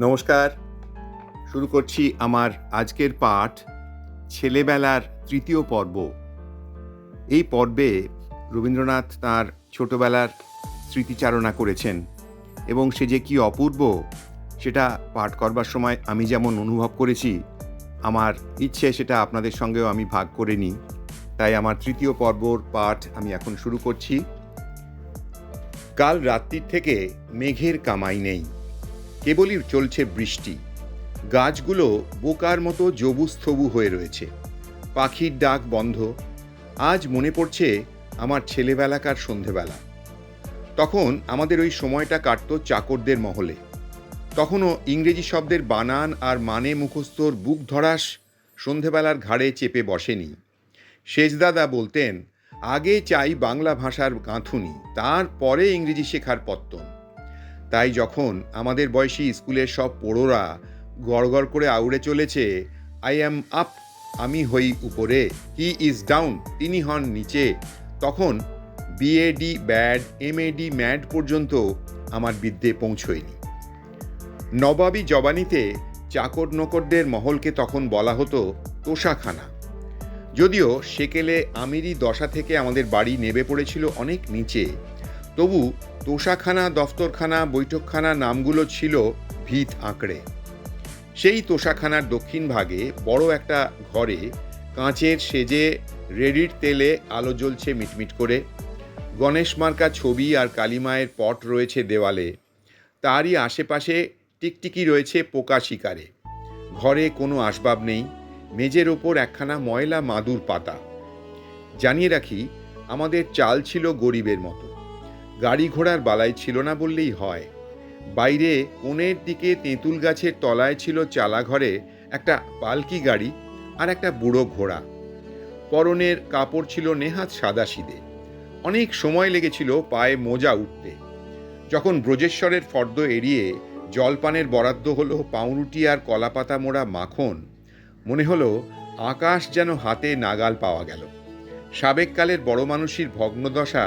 নমস্কার। শুরু করছি আমার আজকের পাঠ, ছেলেবেলার তৃতীয় পর্ব। এই পর্বে রবীন্দ্রনাথ তাঁর ছোটবেলার স্মৃতিচারণা করেছেন এবং সে যে কী অপূর্ব সেটা পাঠ করবার সময় আমি যেমন অনুভব করেছি, আমার ইচ্ছে সেটা আপনাদের সঙ্গেও আমি ভাগ করে নিই। তাই আমার তৃতীয় পর্বর পাঠ আমি এখন শুরু করছি। কাল রাত্রির থেকে মেঘের কামাই নেই, কেবলই চলছে বৃষ্টি। গাছগুলো বোকার মতো জবুস্থবু হয়ে রয়েছে, পাখির ডাক বন্ধ। আজ মনে পড়ছে আমার ছেলেবেলাকার সন্ধেবেলা। তখন আমাদের ওই সময়টা কাটতো চাকরদের মহলে। তখনও ইংরেজি শব্দের বানান আর মানে মুখস্থর বুক ধরাস সন্ধেবেলার ঘাড়ে চেপে বসেনি। সেজদাদা বলতেন, আগে চাই বাংলা ভাষার গাঁথুনি, তারপরে ইংরেজি শেখার পত্তন। তাই যখন আমাদের বয়সী স্কুলের সব পোড়োরা গড়গড় করে আউড়ে চলেছে, আই অ্যাম আপ, আমি হই উপরে, হি ইজ ডাউন, তিনি হন নিচে, তখন বিএডি ব্যাড, এমএডি ম্যাড পর্যন্ত আমার বিদ্যে পৌঁছয়নি। নবাবী জবানিতে চাকর নকরদের মহলকে তখন বলা হতো তোষাখানা। যদিও সেকেলে আমিরি দশা থেকে আমাদের বাড়ি নেবে পড়েছিল অনেক নিচে, তবু তোষাখানা, দফতরখানা, বৈঠকখানা নামগুলো ছিল ভিত আঁকড়ে। সেই তোষাখানার দক্ষিণ ভাগে বড় একটা ঘরে কাঁচের সেজে রেডির তেলে আলো জ্বলছে মিটমিট করে। গণেশ মার্কা ছবি আর কালীমায়ের পট রয়েছে দেওয়ালে। তারই আশেপাশে টিকটিকি রয়েছে পোকা শিকারে। ঘরে কোনো আসবাব নেই, মেজের ওপর একখানা ময়লা মাদুর পাতা। জানিয়ে রাখি, আমাদের চাল ছিল গরিবের মতো। গাড়ি ঘোড়ার বালাই ছিল না বললেই হয়। বাইরে কোণের দিকে তেঁতুল গাছের তলায় ছিল চালাঘরে একটা পালকি গাড়ি আর একটা বুড়ো ঘোড়া। পরনের কাপড় ছিল নেহাত সাদাসিধে। অনেক সময় লেগেছিল পায়ে মোজা উঠতে। যখন ব্রজেশ্বরের ফর্দ এড়িয়ে জলপানের বরাদ্দ হলো পাউরুটি আর কলাপাতা মোড়া মাখন, মনে হলো আকাশ যেন হাতে নাগাল পাওয়া গেল। সাবেককালের বড় মানুষের ভগ্নদশা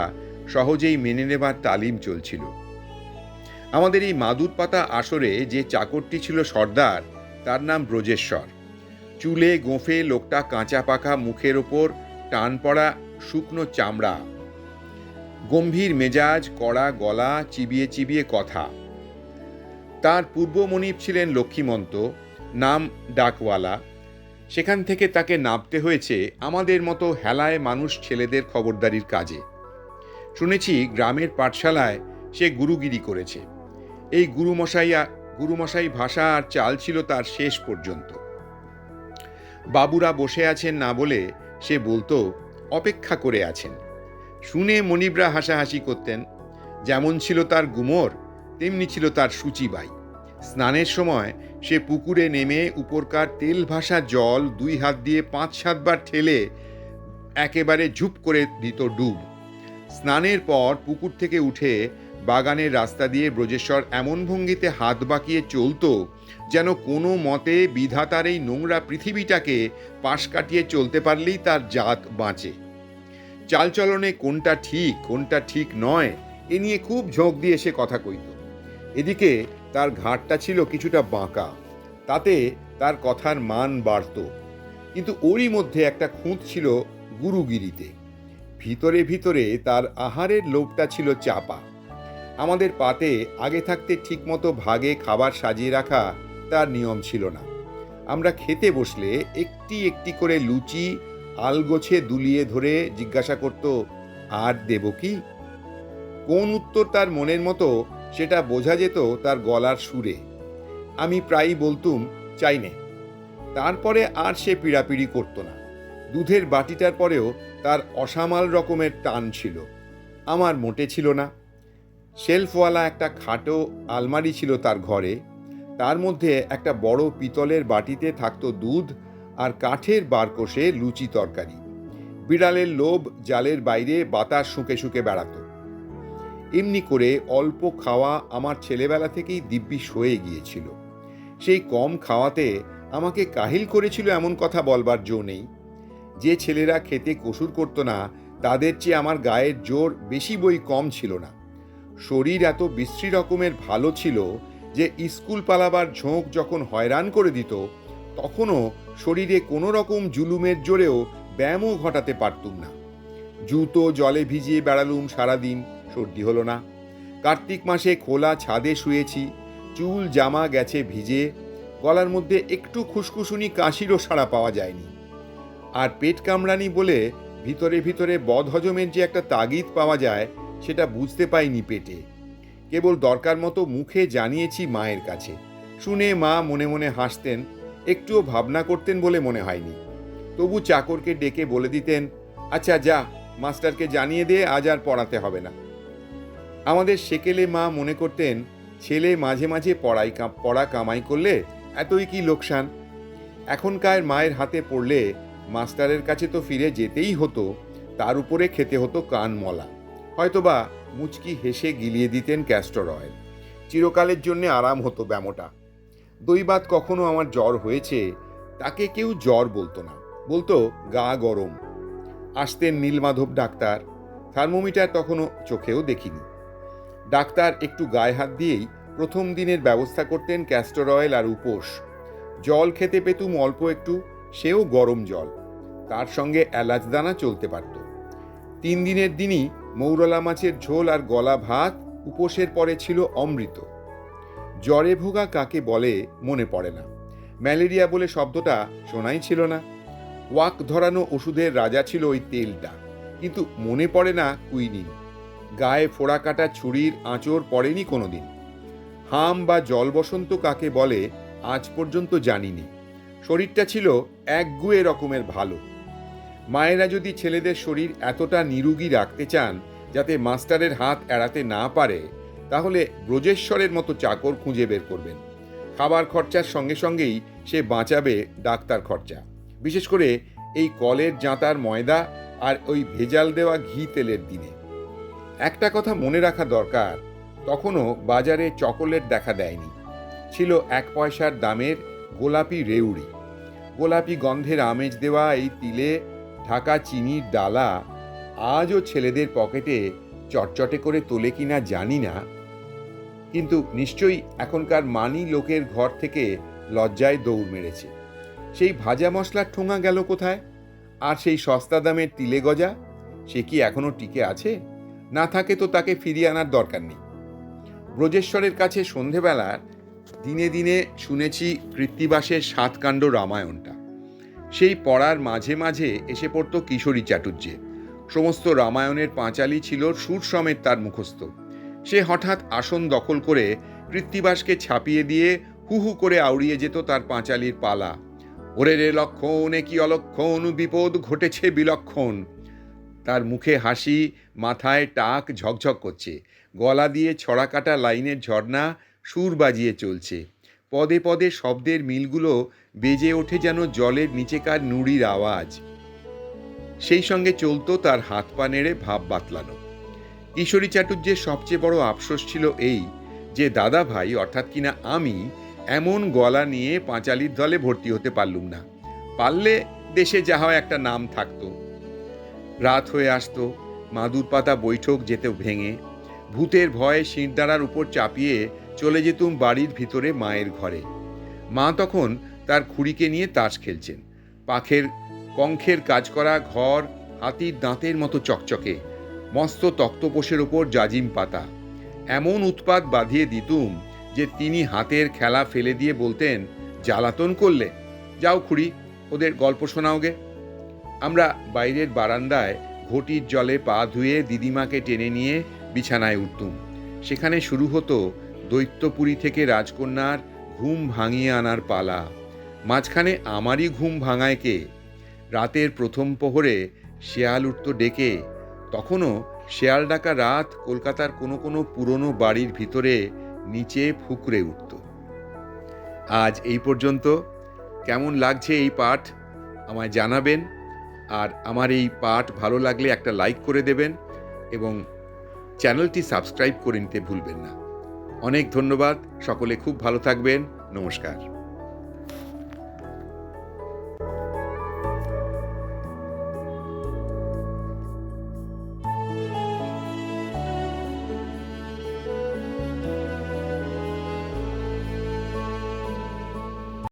সহজেই মেনে নেবার তালিম চলছিল। আমাদের এই মাদুর পাতা আসরে যে চাকরটি ছিল সর্দার, তার নাম ব্রজেশ্বর। চুলে গোঁফে লোকটা কাঁচা পাকা, মুখের ওপর টান পড়া শুকনো চামড়া, গম্ভীর মেজাজ, কড়া গলা, চিবিয়ে চিবিয়ে কথা। তার পূর্ব মনিব ছিলেন লক্ষ্মীমন্ত, নাম ডাকওয়ালা। সেখান থেকে তাকে নামতে হয়েছে আমাদের মতো হেলায় মানুষ ছেলেদের খবরদারির কাজে। শুনেছি গ্রামের পাঠশালায় সে গুরুগিরি করেছে। এই গুরুমশাই ভাষা আর চাল ছিল তার শেষ পর্যন্ত। বাবুরা বসে আছেন না বলে সে বলতো অপেক্ষা করে আছেন। শুনে মনিবরা হাসাহাসি করতেন। যেমন ছিল তার গুমর, তেমনি ছিল তার সূচিবাই। স্নানের সময় সে পুকুরে নেমে উপরকার তেল ভাসা জল 2 হাত দিয়ে 5-7 বার ঠেলে একেবারে ঝুপ করে দিত ডুব। স্নানের পর পুকুর থেকে উঠে বাগানের রাস্তা দিয়ে ব্রজেশ্বর এমন ভঙ্গিতে হাত বাঁকিয়ে চলত, যেন কোনো মতে বিধাতার এই নোংরা পৃথিবীটাকে পাশ কাটিয়ে চলতে পারলেই তার জাত বাঁচে। চালচলনে কোনটা ঠিক কোনটা ঠিক নয় এ নিয়ে খুব ঝোঁক দিয়ে সে কথা কইত। এদিকে তার ঘাটটা ছিল কিছুটা বাঁকা, তাতে তার কথার মান বাড়ত। কিন্তু ওরই মধ্যে একটা খুঁত ছিল গুরুগিরিতে। ভিতরে ভিতরে তার আহারের লোভটা ছিল চাপা। আমাদের পাতে আগে থাকতে ঠিকমতো ভাগে খাবার সাজিয়ে রাখা তার নিয়ম ছিল না। আমরা খেতে বসলে একটি একটি করে লুচি আলগোছে দুলিয়ে ধরে জিজ্ঞাসা করত, আর দেব কি? কোন উত্তর তার মনের মতো সেটা বোঝা যেত তার গলার সুরে। আমি প্রায়ই বলতুম, চাই নে। তারপরে আর সে পিড়াপিড়ি করত না। দুধের বাটিটার পরেও তার অসামাল রকমের টান ছিল, আমার মোটে ছিল না। শেলফওয়ালা একটা খাটো আলমারি ছিল তার ঘরে। তার মধ্যে একটা বড় পিতলের বাটিতে থাকতো দুধ আর কাঠের বারকোষে লুচি তরকারি। বিড়ালের লোভ জালের বাইরে বাতাস শুঁকে শুঁকে বেড়াতো। এমনি করে অল্প খাওয়া আমার ছেলেবেলা থেকেই দিব্যি সয়ে গিয়েছিল। সেই কম খাওয়াতে আমাকে কাহিল করেছিল এমন কথা বলবার জো নেই। যে ছেলেরা খেতে কসুর করতো না, তাদের চেয়ে আমার গায়ের জোর বেশি বই কম ছিল না। শরীর এত বিশ্রী রকমের ভালো ছিল যে স্কুল পালাবার ঝোঁক যখন হয়রান করে দিত, তখনও শরীরে কোনো রকম জুলুমের জোরেও ব্যায়ামও ঘটাতে পারতুম না। জুতো জলে ভিজিয়ে বেড়ালুম সারাদিন, সর্দি হলো না। কার্তিক মাসে খোলা ছাদে শুয়েছি, চুল জামা গেছে ভিজে, গলার মধ্যে একটু খুশখুশুনি কাশিরও সাড়া পাওয়া যায়নি। আর পেট কামড়ানি বলে ভিতরে ভিতরে বদহজমের যে একটা তাগিদ পাওয়া যায়, সেটা বুঝতে পাইনি পেটে। কেবল দরকার মতো মুখে জানিয়েছি মায়ের কাছে। শুনে মা মনে মনে হাসতেন, একটুও ভাবনা করতেন বলে মনে হয়নি। তবু চাকরকে ডেকে বলে দিতেন, আচ্ছা যা, মাস্টারকে জানিয়ে দে, আজ আর পড়াতে হবে না। আমাদের সেকেলে মা মনে করতেন, ছেলে মাঝে মাঝে পড়া কামাই করলে এতই কি লোকসান। এখনকার মায়ের হাতে পড়লে মাস্টারের কাছে তো ফিরে যেতেই হতো, তার উপরে খেতে হতো কানমলা। হয়তোবা মুচকি হেসে গিলিয়ে দিতেন ক্যাস্টর অয়েল। চিরকালের জন্যে আরাম হতো ব্যামোটা। দৈবাত কখনো আমার জ্বর হয়েছে, তাকে কেউ জ্বর বলতো না, বলতো গা গরম। আসতেন নীলমাধব ডাক্তার, থার্মোমিটার তখনও চোখেও দেখিনি। ডাক্তার একটু গায়ে হাত দিয়েই প্রথম দিনের ব্যবস্থা করতেন ক্যাস্টর অয়েল আর উপোস। জল খেতে পেতুম অল্প একটু, সেও গরম জল, তার সঙ্গে এলাচ দানা চলতে পারত। 3 দিনের দিনই মৌরলা মাছের ঝোল আর গলা ভাত উপোসের পরে ছিল অমৃত। জ্বরে ভোগা কাকে বলে মনে পড়ে না, ম্যালেরিয়া বলে শব্দটা শোনাই ছিল না। ওয়াক ধরানো ওষুধের রাজা ছিল ওই তেলটা, কিন্তু মনে পড়ে না কুইনিন। গায়ে ফোড়া কাটা ছুরির আঁচড় পড়েনি কোনোদিন। হাম বা জল বসন্ত কাকে বলে আজ পর্যন্ত জানিনি। শরীরটা ছিল একগুয়ে রকমের ভালো। মায়েরা যদি ছেলেদের শরীর এতটা নিরোগী রাখতে চান যাতে মাস্টারের হাত এড়াতে না পারে, তাহলে ব্রজেশ্বরের মতো চাকর খুঁজে বের করবেন। খাবার খরচার সঙ্গে সঙ্গেই সে বাঁচাবে ডাক্তার খরচা, বিশেষ করে এই কলের জাঁতার ময়দা আর ওই ভেজাল দেওয়া ঘি তেলের দিনে। একটা কথা মনে রাখা দরকার, তখনও বাজারে চকোলেট দেখা দেয়নি। ছিল 1 পয়সার দামের গোলাপি রেউড়ি। গোলাপি গন্ধের আমেজ দেওয়া এই তিলে ঢাকা চিনির ডালা আজও ছেলেদের পকেটে চটচটে করে তোলে কিনা জানি না, কিন্তু নিশ্চয়ই এখনকার মানি লোকের ঘর থেকে লজ্জায় দৌড় মেরেছে। সেই ভাজা মশলার ঠোঙা গেল কোথায়? আর সেই সস্তা দামের তিলে গজা, সে কি এখনো টিকে আছে? না থাকে তো তাকে ফিরিয়ে আনার দরকার নেই। ব্রজেশ্বরের কাছে সন্ধেবেলার দিনে দিনে শুনেছি কৃত্তিবাসের 7 কাণ্ড রামায়ণটা। সেই পড়ার মাঝে মাঝে এসে পড়তো কিশোরী চাটুর্যে। সমস্ত রামায়ণের পাঁচালী ছিল সুর সমেত তার মুখস্থ। সে হঠাৎ আসন দখল করে কৃত্তিবাসকে ছাপিয়ে দিয়ে হু হু করে আউড়িয়ে যেত তার পাঁচালীর পালা। ওরে রে লক্ষণ, এ কি অলক্ষণ, বিপদ ঘটেছে বিলক্ষণ। তার মুখে হাসি, মাথায় টাক ঝকঝক করছে, গলা দিয়ে ছড়া কাটা লাইনের ঝর্ণা সুর বাজিয়ে চলছে। পদে পদে শব্দের মিলগুলো বেজে ওঠে যেন জলের নিচেকার নুড়ির আওয়াজ। সেই সঙ্গে চলতো তার হাত পা নেড়ে ভাব বাতলানো। কিশোরী চাটুর্যের সবচেয়ে বড় আফসোস ছিল এই যে দাদা ভাই অর্থাৎ কিনা আমি এমন গলা নিয়ে পাঁচালীর দলে ভর্তি হতে পারলুম না। পারলে দেশে যা হয় একটা নাম থাকতো। রাত হয়ে আসতো, মাদুর পাতা বৈঠক যেত ভেঙে। ভূতের ভয়ে শিরদাঁড়ার উপর চাপিয়ে চলে যেতুম বাড়ির ভিতরে মায়ের ঘরে। মা তখন তার খুড়িকে নিয়ে তাস খেলছেন। পঙ্খের কাজ করা ঘর হাতির দাঁতের মতো চকচকে, মস্ত তক্তপোষের ওপর জাজিম পাতা। এমন উৎপাত বাঁধিয়ে দিতুম যে তিনি হাতের খেলা ফেলে দিয়ে বলতেন, জ্বালাতন করলে? যাও খুড়ি, ওদের গল্প শোনাওগে। আমরা বাইরের বারান্দায় ঘটির জলে পা ধুয়ে দিদিমাকে টেনে নিয়ে বিছানায় উঠতুম। সেখানে শুরু হতো দৈত্যপুরী থেকে রাজকন্যার ঘুম ভাঙিয়ে আনার পালা। মাঝখানে আমারই ঘুম ভাঙায় কে? রাতের প্রথম প্রহরে শেয়াল উঠত ডেকে। তখনও শেয়াল ডাকা রাত কলকাতার কোনো কোনো পুরনো বাড়ির ভিতরে নিচে ফুকরে উঠত। আজ এই পর্যন্ত। কেমন লাগছে এই পাঠ আমায় জানাবেন। আর আমার এই পাঠ ভালো লাগলে একটা লাইক করে দেবেন এবং চ্যানেলটি সাবস্ক্রাইব করে নিতে ভুলবেন না। অনেক ধন্যবাদ। সকলে খুব ভালো থাকবেন। নমস্কার।